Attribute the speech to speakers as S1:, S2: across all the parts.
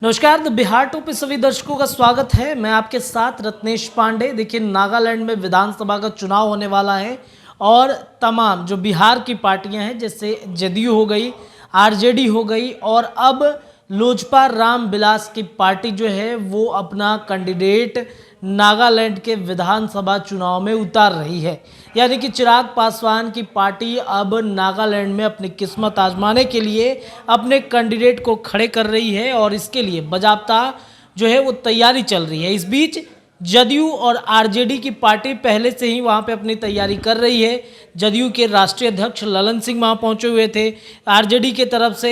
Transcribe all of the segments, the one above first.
S1: नमस्कार, the Bihar to पे सभी दर्शकों का स्वागत है। मैं आपके साथ रत्नेश पांडे। देखिए, नागालैंड में विधानसभा का चुनाव होने वाला है और तमाम जो बिहार की पार्टियां हैं, जैसे जदयू हो गई, आरजेडी हो गई और अब लोजपा रामविलास की पार्टी जो है वो अपना कैंडिडेट नागालैंड के विधानसभा चुनाव में उतार रही है। यानी कि चिराग पासवान की पार्टी अब नागालैंड में अपनी किस्मत आजमाने के लिए अपने कैंडिडेट को खड़े कर रही है और इसके लिए बाजाबता जो है वो तैयारी चल रही है। इस बीच जदयू और आरजेडी की पार्टी पहले से ही वहाँ पे अपनी तैयारी कर रही है। जदयू के राष्ट्रीय अध्यक्ष ललन सिंह वहाँ पहुँचे हुए थे। आरजेडी के तरफ से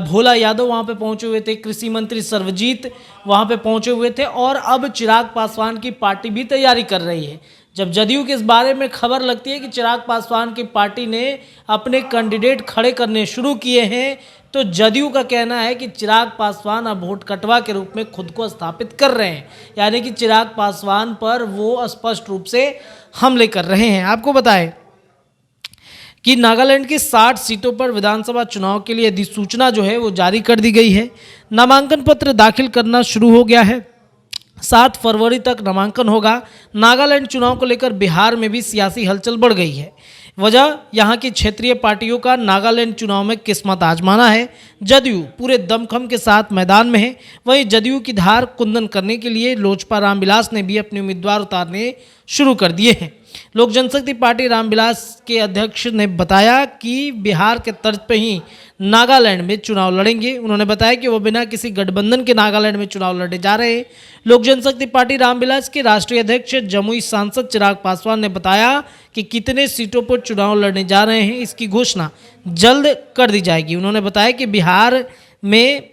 S1: भोला यादव वहाँ पे पहुँचे हुए थे। कृषि मंत्री सर्वजीत वहाँ पे पहुँचे हुए थे और अब चिराग पासवान की पार्टी भी तैयारी कर रही है। जब जदयू के इस बारे में खबर लगती है कि चिराग पासवान की पार्टी ने अपने कैंडिडेट खड़े करने शुरू किए हैं, तो जदयू का कहना है कि चिराग पासवान अब वोट कटवा के रूप में खुद को स्थापित कर रहे हैं। यानी कि चिराग पासवान पर वो स्पष्ट रूप से हमले कर रहे हैं। आपको बताएं कि नागालैंड की 60 सीटों पर विधानसभा चुनाव के लिए अधिसूचना जो है वो जारी कर दी गई है। नामांकन पत्र दाखिल करना शुरू हो गया है। 7 फरवरी तक नामांकन होगा। नागालैंड चुनाव को लेकर बिहार में भी सियासी हलचल बढ़ गई है। वजह यहाँ की क्षेत्रीय पार्टियों का नागालैंड चुनाव में किस्मत आजमाना है। जदयू पूरे दमखम के साथ मैदान में है। वहीं जदयू की धार कुंदन करने के लिए लोजपा रामविलास ने भी अपने उम्मीदवार उतारने शुरू कर दिए हैं। लोक जनशक्ति पार्टी रामविलास के अध्यक्ष ने बताया कि बिहार के तर्ज पर ही नागालैंड में चुनाव लड़ेंगे। उन्होंने बताया कि वो बिना किसी गठबंधन के नागालैंड में चुनाव लड़ने जा रहे हैं। लोक जनशक्ति पार्टी रामविलास के राष्ट्रीय अध्यक्ष जमुई सांसद चिराग पासवान ने बताया कि कितने सीटों पर चुनाव लड़ने जा रहे हैं, इसकी घोषणा जल्द कर दी जाएगी। उन्होंने बताया कि बिहार में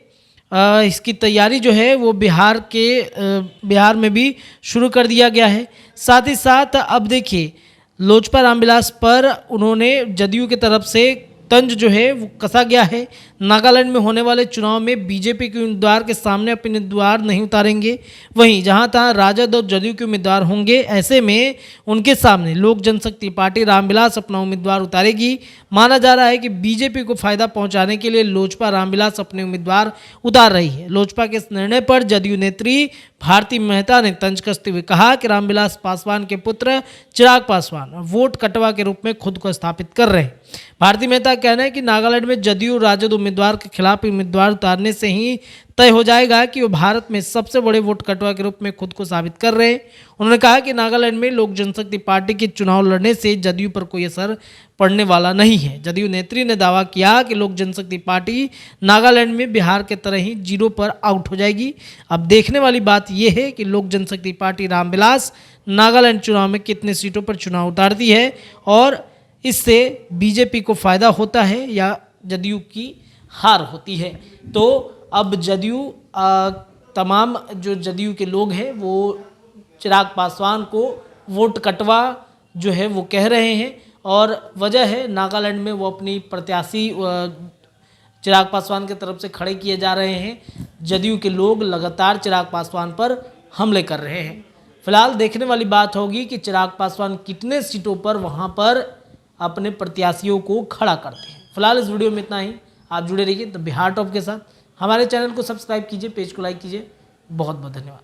S1: इसकी तैयारी जो है वो बिहार में भी शुरू कर दिया गया है। साथ ही साथ अब देखिए, लोजपा रामविलास पर उन्होंने जदयू की तरफ से तंज जो है वो कसा गया है। नागालैंड में होने वाले चुनाव में बीजेपी के उम्मीदवार के सामने अपने उम्मीदवार नहीं उतारेंगे। वहीं जहां तहां राजद और जदयू के उम्मीदवार होंगे, ऐसे में उनके सामने लोक जनशक्ति पार्टी रामविलास अपना उम्मीदवार उतारेगी। माना जा रहा है कि बीजेपी को फायदा पहुंचाने के लिए लोजपा रामविलास अपने उम्मीदवार उतार रही है। लोजपा के इस निर्णय पर जदयू नेत्री भारती मेहता ने तंज कसते हुए कहा कि रामविलास पासवान के पुत्र चिराग पासवान वोट कटवा के रूप में खुद को स्थापित कर रहे हैं। भारती मेहता का कहना है कि नागालैंड में जदयू राजद उम्मीदवार के खिलाफ उम्मीदवार उतारने से ही तय हो जाएगा कि वो भारत में सबसे बड़े वोट कटवा के रूप में खुद को साबित कर रहे हैं। उन्होंने कहा कि नागालैंड में लोक जनशक्ति पार्टी के चुनाव लड़ने से जदयू पर कोई असर पड़ने वाला नहीं है। जदयू नेत्री ने दावा किया कि लोक जनशक्ति पार्टी नागालैंड में बिहार के तरह ही जीरो पर आउट हो जाएगी। अब देखने वाली बात यह है कि लोक जनशक्ति पार्टी रामविलास नागालैंड चुनाव में कितने सीटों पर चुनाव उतारती है और इससे बीजेपी को फायदा होता है या जदयू की हार होती है। तो अब जदयू तमाम जो जदयू के लोग हैं वो चिराग पासवान को वोट कटवा जो है वो कह रहे हैं और वजह है नागालैंड में वो अपनी प्रत्याशी चिराग पासवान की तरफ से खड़े किए जा रहे हैं। जदयू के लोग लगातार चिराग पासवान पर हमले कर रहे हैं। फिलहाल देखने वाली बात होगी कि चिराग पासवान कितने सीटों पर वहाँ पर अपने प्रत्याशियों को खड़ा करते हैं। फिलहाल इस वीडियो में इतना ही। आप जुड़े रहिए द बिहार टॉप के साथ। हमारे चैनल को सब्सक्राइब कीजिए, पेज को लाइक कीजिए। बहुत बहुत धन्यवाद।